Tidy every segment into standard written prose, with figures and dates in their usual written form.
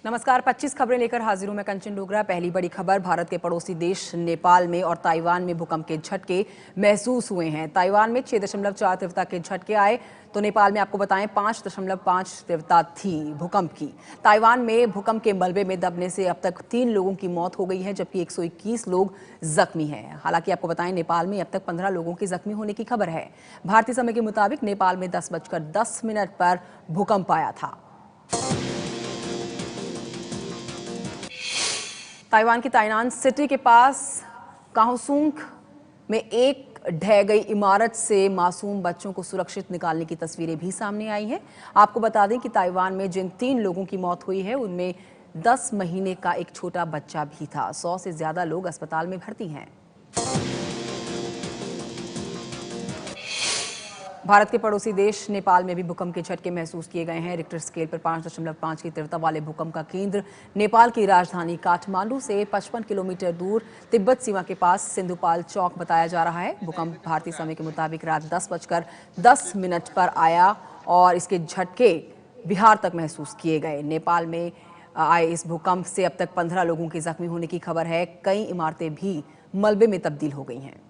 नमस्कार। 25 खबरें लेकर हाजिर हूं मैं कंचन डोगरा। पहली बड़ी खबर, भारत के पड़ोसी देश नेपाल में और ताइवान में भूकंप के झटके महसूस हुए हैं। ताइवान में 6.4 तीव्रता के झटके आए तो नेपाल में आपको बताएं 5.5 तीव्रता थी भूकंप की। ताइवान में भूकंप के मलबे में दबने से अब तक 3 लोगों की मौत हो गई है, जबकि 121 लोग जख्मी हैं। हालांकि आपको बताएं नेपाल में अब तक 15 लोगों के जख्मी होने की खबर है। भारतीय समय के मुताबिक नेपाल में 10:10 पर भूकंप आया था। ताइवान की ताइनान सिटी के पास काहोसुंग में एक ढह गई इमारत से मासूम बच्चों को सुरक्षित निकालने की तस्वीरें भी सामने आई हैं। आपको बता दें कि ताइवान में जिन 3 लोगों की मौत हुई है उनमें 10 महीने का एक छोटा बच्चा भी था। 100 से ज्यादा लोग अस्पताल में भर्ती हैं। भारत के पड़ोसी देश नेपाल में भी भूकंप के झटके महसूस किए गए हैं। रिक्टर स्केल पर 5.5 की तीव्रता वाले भूकंप का केंद्र नेपाल की राजधानी काठमांडू से 55 किलोमीटर दूर तिब्बत सीमा के पास सिंधुपाल चौक बताया जा रहा है। भूकंप भारतीय समय के मुताबिक रात 10:10 पर आया और इसके झटके बिहार तक महसूस किए गए। नेपाल में आए इस भूकंप से अब तक 15 लोगों के जख्मी होने की खबर है। कई इमारतें भी मलबे में तब्दील हो गई हैं।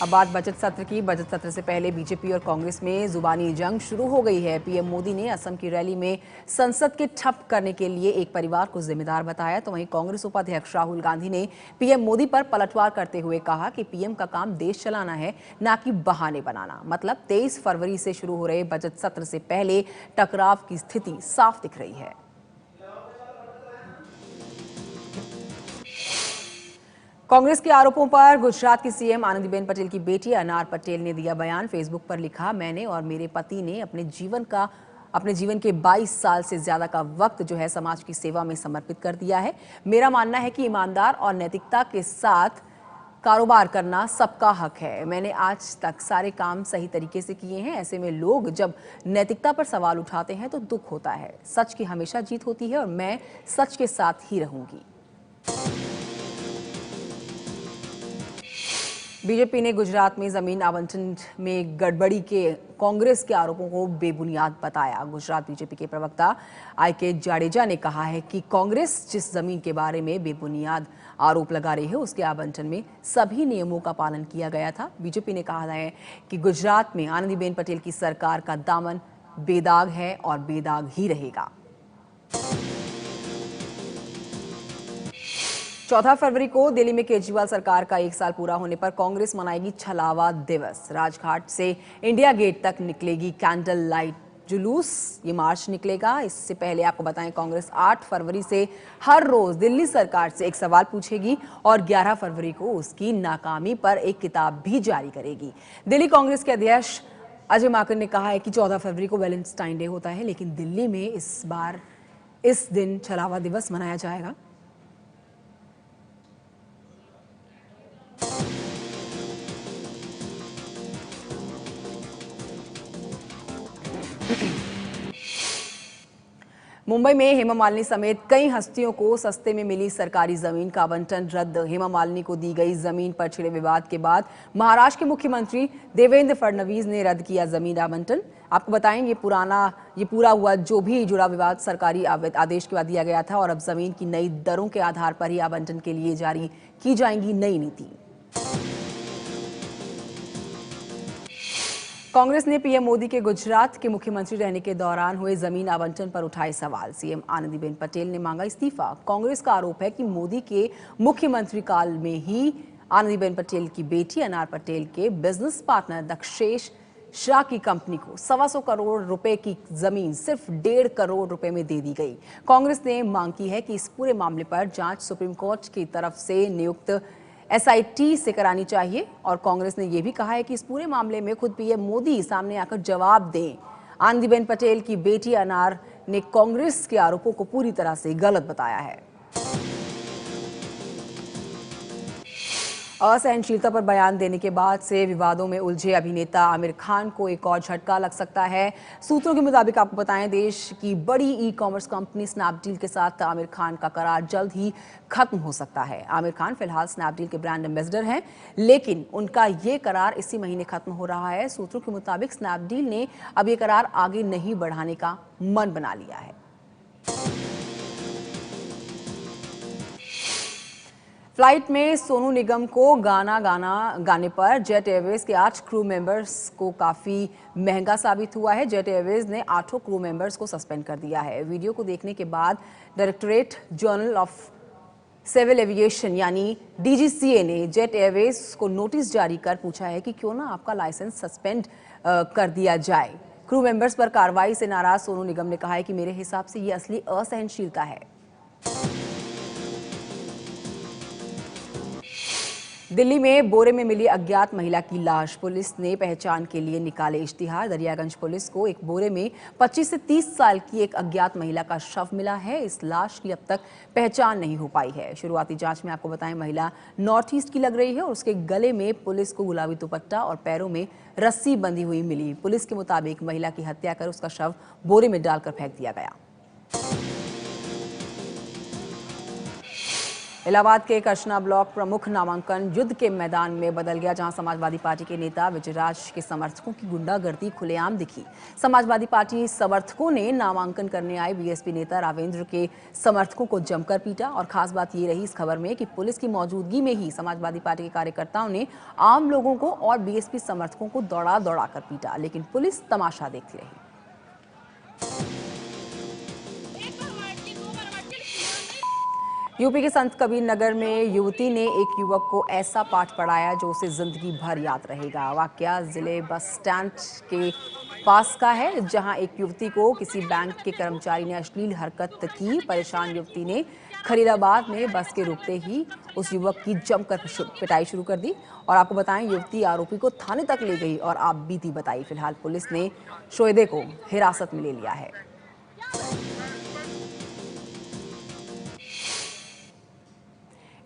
अब बात बजट सत्र की। बजट सत्र से पहले बीजेपी और कांग्रेस में जुबानी जंग शुरू हो गई है। पीएम मोदी ने असम की रैली में संसद के ठप करने के लिए एक परिवार को जिम्मेदार बताया, तो वहीं कांग्रेस उपाध्यक्ष राहुल गांधी ने पीएम मोदी पर पलटवार करते हुए कहा कि पीएम का काम देश चलाना है, ना कि बहाने बनाना। मतलब 23 फरवरी से शुरू हो रहे बजट सत्र से पहले टकराव की स्थिति साफ दिख रही है। कांग्रेस के आरोपों पर गुजरात की सीएम आनंदीबेन पटेल की बेटी अनार पटेल ने दिया बयान। फेसबुक पर लिखा, मैंने और मेरे पति ने अपने जीवन के 22 साल से ज्यादा का वक्त जो है समाज की सेवा में समर्पित कर दिया है। मेरा मानना है कि ईमानदार और नैतिकता के साथ कारोबार करना सबका हक है। मैंने आज तक सारे काम सही तरीके से किए हैं। ऐसे में लोग जब नैतिकता पर सवाल उठाते हैं तो दुख होता है। सच की हमेशा जीत होती है और मैं सच के साथ ही रहूंगी। बीजेपी ने गुजरात में जमीन आवंटन में गड़बड़ी के कांग्रेस के आरोपों को बेबुनियाद बताया। गुजरात बीजेपी के प्रवक्ता आईके जाडेजा ने कहा है कि कांग्रेस जिस जमीन के बारे में बेबुनियाद आरोप लगा रही है उसके आवंटन में सभी नियमों का पालन किया गया था। बीजेपी ने कहा है कि गुजरात में आनंदीबेन पटेल की सरकार का दामन बेदाग है और बेदाग ही रहेगा। 14 फरवरी को दिल्ली में केजरीवाल सरकार का 1 साल पूरा होने पर कांग्रेस मनाएगी छलावा दिवस। राजघाट से इंडिया गेट तक निकलेगी कैंडल लाइट जुलूस। ये मार्च निकलेगा। इससे पहले आपको बताएं कांग्रेस 8 फरवरी से हर रोज दिल्ली सरकार से एक सवाल पूछेगी और 11 फरवरी को उसकी नाकामी पर एक किताब भी जारी करेगी। दिल्ली कांग्रेस के अध्यक्ष अजय माकन ने कहा है कि 14 फरवरी को वैलेंटाइन डे होता है, लेकिन दिल्ली में इस बार इस दिन छलावा दिवस मनाया जाएगा। मुंबई में हेमा मालिनी समेत कई हस्तियों को सस्ते में मिली सरकारी जमीन का आवंटन रद्द। हेमा मालिनी को दी गई जमीन पर छिड़े विवाद के बाद महाराष्ट्र के मुख्यमंत्री देवेंद्र फडणवीस ने रद्द किया जमीन आवंटन। आपको बताएं ये पूरा हुआ जो भी जुड़ा विवाद सरकारी आदेश के बाद दिया गया था और अब जमीन की नई दरों के आधार पर ही आवंटन के लिए जारी की जाएगी नई नीति। कांग्रेस ने पीएम मोदी के गुजरात के मुख्यमंत्री रहने के दौरान हुए जमीन आवंटन पर उठाए सवाल। सीएम आनंदीबेन पटेल ने मांगा इस्तीफा। कांग्रेस का आरोप है कि मोदी के मुख्यमंत्री काल में ही आनंदीबेन पटेल की बेटी अनार पटेल के बिजनेस पार्टनर दक्षेश शाह की कंपनी को 125 करोड़ रुपए की जमीन सिर्फ 1.5 करोड़ रुपए में दे दी गई। कांग्रेस ने मांग की है कि इस पूरे मामले पर जांच सुप्रीम कोर्ट की तरफ से नियुक्त एसआईटी से करानी चाहिए और कांग्रेस ने यह भी कहा है कि इस पूरे मामले में खुद पीएम मोदी सामने आकर जवाब दें। आनंदीबेन पटेल की बेटी अनार ने कांग्रेस के आरोपों को पूरी तरह से गलत बताया है। असहनशीलता पर बयान देने के बाद से विवादों में उलझे अभिनेता आमिर खान को एक और झटका लग सकता है। सूत्रों के मुताबिक आपको बताएं, देश की बड़ी ई-कॉमर्स कंपनी स्नैपडील के साथ आमिर खान का करार जल्द ही खत्म हो सकता है। आमिर खान फिलहाल स्नैपडील के ब्रांड एम्बेसडर हैं, लेकिन उनका ये करार इसी महीने खत्म हो रहा है। सूत्रों के मुताबिक स्नैपडील ने अब ये करार आगे नहीं बढ़ाने का मन बना लिया है। फ्लाइट में सोनू निगम को गाना गाने पर जेट एयरवेज के 8 क्रू मेंबर्स को काफी महंगा साबित हुआ है। जेट एयरवेज ने 8 क्रू मेंबर्स को सस्पेंड कर दिया है। वीडियो को देखने के बाद Directorate General of Civil Aviation यानी डीजीसीए ने जेट एयरवेज को नोटिस जारी कर पूछा है कि क्यों ना आपका लाइसेंस सस्पेंड कर दिया जाए। क्रू मेंबर्स पर कार्रवाई से नाराज सोनू निगम ने कहा है कि मेरे हिसाब से ये असली असहनशीलता है। दिल्ली में बोरे में मिली अज्ञात महिला की लाश, पुलिस ने पहचान के लिए निकाले इश्तिहार। दरियागंज पुलिस को एक बोरे में 25 से 30 साल की एक अज्ञात महिला का शव मिला है। इस लाश की अब तक पहचान नहीं हो पाई है। शुरुआती जांच में आपको बताएं, महिला नॉर्थ ईस्ट की लग रही है और उसके गले में पुलिस को गुलाबी दुपट्टा और पैरों में रस्सी बंधी हुई मिली। पुलिस के मुताबिक महिला की हत्या कर उसका शव बोरे में डालकर फेंक दिया गया। इलाहाबाद के करशना ब्लॉक प्रमुख नामांकन युद्ध के मैदान में बदल गया, जहां समाजवादी पार्टी के नेता विजयराज के समर्थकों की गुंडागर्दी खुलेआम दिखी। समाजवादी पार्टी समर्थकों ने नामांकन करने आए बीएसपी नेता रावेंद्र के समर्थकों को जमकर पीटा और खास बात ये रही इस खबर में कि पुलिस की मौजूदगी में ही समाजवादी पार्टी के कार्यकर्ताओं ने आम लोगों को और बीएसपी समर्थकों को दौड़ा दौड़ा कर पीटा, लेकिन पुलिस तमाशा देखती रही। यूपी के संत कबीर नगर में युवती ने एक युवक को ऐसा पाठ पढ़ाया जो उसे जिंदगी भर याद रहेगा। वाकया जिले बस स्टैंड के पास का है, जहां एक युवती को किसी बैंक के कर्मचारी ने अश्लील हरकत की। परेशान युवती ने खलीलाबाद में बस के रुकते ही उस युवक की जमकर पिटाई शुरू कर दी और आपको बताएं, युवती आरोपी को थाने तक ले गई और आप बीती बताई। फिलहाल पुलिस ने शोएदे को हिरासत में ले लिया है।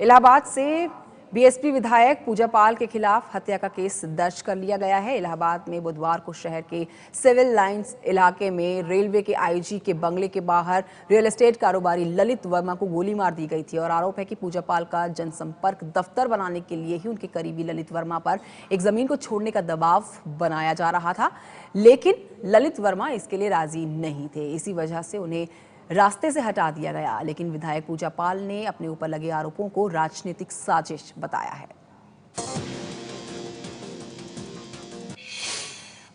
इलाहाबाद से बीएसपी विधायक पूजा पाल के खिलाफ हत्या का केस दर्ज कर लिया गया है। इलाहाबाद में बुधवार को शहर के सिविल लाइंस इलाके में रेलवे के आईजी के बंगले के बाहर रियल एस्टेट कारोबारी ललित वर्मा को गोली मार दी गई थी और आरोप है कि पूजा पाल का जनसंपर्क दफ्तर बनाने के लिए ही उनके करीबी ललित वर्मा पर एक जमीन को छोड़ने का दबाव बनाया जा रहा था, लेकिन ललित वर्मा इसके लिए राजी नहीं थे। इसी वजह से उन्हें रास्ते से हटा दिया गया, लेकिन विधायक पूजा पाल ने अपने ऊपर लगे आरोपों को राजनीतिक साजिश बताया है।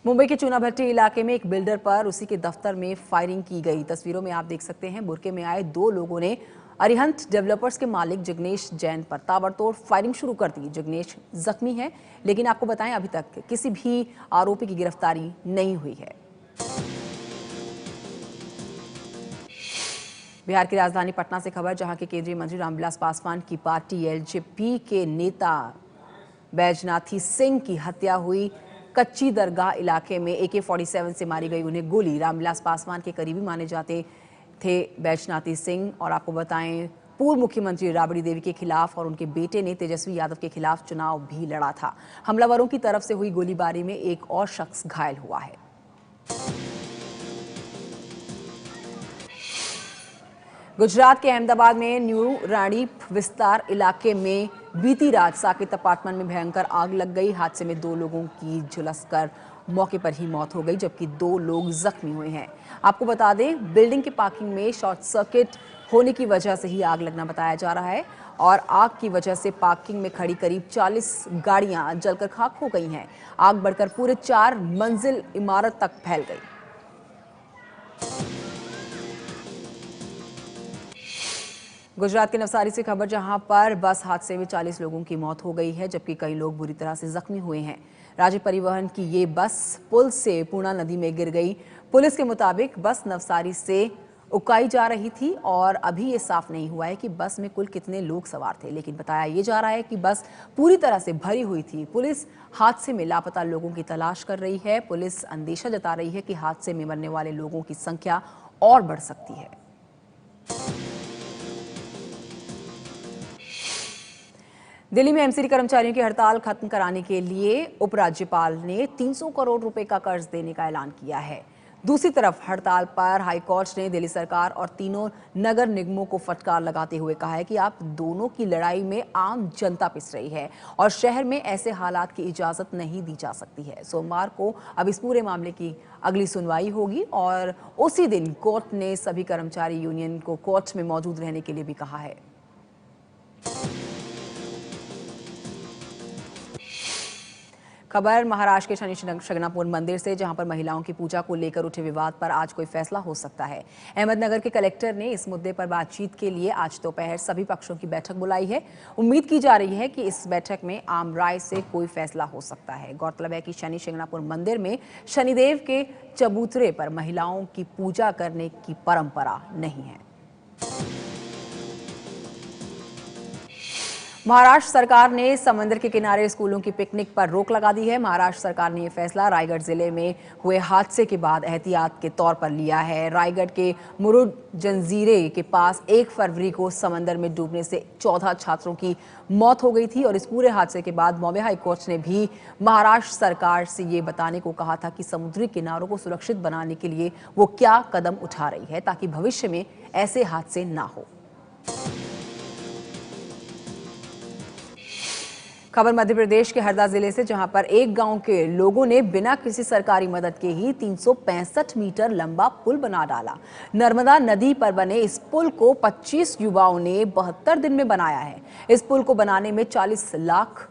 मुंबई के चूनाभट्टी इलाके में एक बिल्डर पर उसी के दफ्तर में फायरिंग की गई। तस्वीरों में आप देख सकते हैं, बुरके में आए 2 लोगों ने अरिहंत डेवलपर्स के मालिक जिग्नेश जैन पर ताबड़तोड़ फायरिंग शुरू कर दी। जिग्नेश जख्मी है, लेकिन आपको बताएं अभी तक किसी भी आरोपी की गिरफ्तारी नहीं हुई है। बिहार की राजधानी पटना से खबर, जहां के केंद्रीय मंत्री रामविलास पासवान की पार्टी एलजेपी के नेता बैजनाथी सिंह की हत्या हुई। कच्ची दरगाह इलाके में AK-47 से मारी गई उन्हें गोली। रामविलास पासवान के करीबी माने जाते थे बैजनाथी सिंह और आपको बताएं, पूर्व मुख्यमंत्री राबड़ी देवी के खिलाफ और उनके बेटे ने तेजस्वी यादव के खिलाफ चुनाव भी लड़ा था। हमलावरों की तरफ से हुई गोलीबारी में एक और शख्स घायल हुआ है। गुजरात के अहमदाबाद में न्यू राणी विस्तार इलाके में बीती रात साकेत अपार्टमेंट में भयंकर आग लग गई। हादसे में 2 लोगों की झुलसकर मौके पर ही मौत हो गई, जबकि 2 लोग जख्मी हुए हैं। आपको बता दें, बिल्डिंग के पार्किंग में शॉर्ट सर्किट होने की वजह से ही आग लगना बताया जा रहा है और आग की वजह से पार्किंग में खड़ी करीब 40 गाड़ियां जलकर खाक हो गई हैं। आग बढ़कर पूरे 4 मंजिल इमारत तक फैल गई। गुजरात के नवसारी से खबर, जहां पर बस हादसे में 40 लोगों की मौत हो गई है, जबकि कई लोग बुरी तरह से जख्मी हुए हैं। राज्य परिवहन की ये बस पुल से पूर्णा नदी में गिर गई। पुलिस के मुताबिक बस नवसारी से उकाई जा रही थी और अभी ये साफ नहीं हुआ है कि बस में कुल कितने लोग सवार थे, लेकिन बताया ये जा रहा है कि बस पूरी तरह से भरी हुई थी। पुलिस हादसे में लापता लोगों की तलाश कर रही है। पुलिस अंदेशा जता रही है कि हादसे में मरने वाले लोगों की संख्या और बढ़ सकती है। दिल्ली में एमसीडी कर्मचारियों की हड़ताल खत्म कराने के लिए उपराज्यपाल ने 300 करोड़ रुपए का कर्ज देने का ऐलान किया है। दूसरी तरफ हड़ताल पर हाईकोर्ट ने दिल्ली सरकार और तीनों नगर निगमों को फटकार लगाते हुए कहा है कि आप दोनों की लड़ाई में आम जनता पिस रही है और शहर में ऐसे हालात की इजाजत नहीं दी जा सकती है। सोमवार को अब इस पूरे मामले की अगली सुनवाई होगी और उसी दिन कोर्ट ने सभी कर्मचारी यूनियन को कोर्ट में मौजूद रहने के लिए भी कहा है। खबर महाराष्ट्र के शनि शिंगणापुर मंदिर से, जहां पर महिलाओं की पूजा को लेकर उठे विवाद पर आज कोई फैसला हो सकता है। अहमदनगर के कलेक्टर ने इस मुद्दे पर बातचीत के लिए आज दोपहर सभी पक्षों की बैठक बुलाई है। उम्मीद की जा रही है कि इस बैठक में आम राय से कोई फैसला हो सकता है। गौरतलब है कि शनि शिंगणापुर मंदिर में शनिदेव के चबूतरे पर महिलाओं की पूजा करने की परंपरा नहीं है। महाराष्ट्र सरकार ने समंदर के किनारे स्कूलों की पिकनिक पर रोक लगा दी है। महाराष्ट्र सरकार ने यह फैसला रायगढ़ जिले में हुए हादसे के बाद एहतियात के तौर पर लिया है। रायगढ़ के मुरुड जंजीरे के पास 1 फरवरी को समंदर में डूबने से 14 छात्रों की मौत हो गई थी और इस पूरे हादसे के बाद बॉम्बे हाई कोर्ट ने भी महाराष्ट्र सरकार से ये बताने को कहा था कि समुद्री किनारों को सुरक्षित बनाने के लिए वो क्या कदम उठा रही है ताकि भविष्य में ऐसे हादसे ना हो। खबर मध्य प्रदेश के हरदा जिले से, जहां पर एक गांव के लोगों ने बिना किसी सरकारी मदद के ही 365 मीटर लंबा पुल बना डाला। नर्मदा नदी पर बने इस पुल को 25 युवाओं ने 72 दिन में बनाया है। इस पुल को बनाने में 40 लाख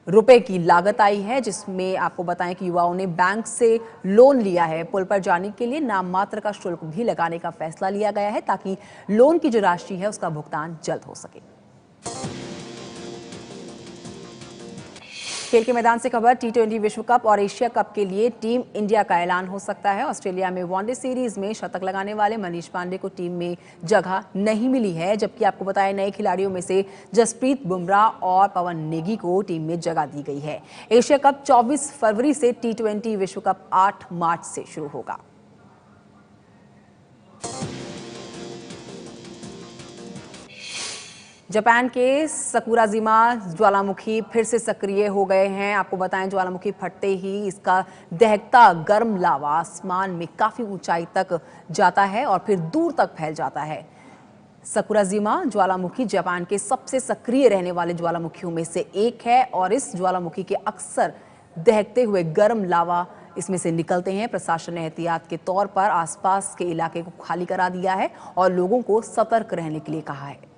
रुपए की लागत आई है, जिसमें आपको बताएं कि युवाओं ने बैंक से लोन लिया है। पुल पर जाने के लिए नाम मात्र का शुल्क भी लगाने का फैसला लिया गया है ताकि लोन की जो राशि है उसका भुगतान जल्द हो सके। खेल के मैदान से खबर, T20 विश्व कप और एशिया कप के लिए टीम इंडिया का ऐलान हो सकता है। ऑस्ट्रेलिया में वनडे सीरीज में शतक लगाने वाले मनीष पांडे को टीम में जगह नहीं मिली है, जबकि आपको बताएं नए खिलाड़ियों में से जसप्रीत बुमराह और पवन नेगी को टीम में जगह दी गई है। एशिया कप 24 फरवरी से, T20 विश्व कप 8 मार्च से शुरू होगा। जापान के सकुराजिमा ज्वालामुखी फिर से सक्रिय हो गए हैं। आपको बताएं ज्वालामुखी फटते ही इसका दहकता गर्म लावा आसमान में काफी ऊंचाई तक जाता है और फिर दूर तक फैल जाता है। सकुराजिमा ज्वालामुखी जापान के सबसे सक्रिय रहने वाले ज्वालामुखियों में से एक है और इस ज्वालामुखी के अक्सर दहकते हुए गर्म लावा इसमें से निकलते हैं। प्रशासन ने एहतियात के तौर पर आसपास के इलाके को खाली करा दिया है और लोगों को सतर्क रहने के लिए कहा है।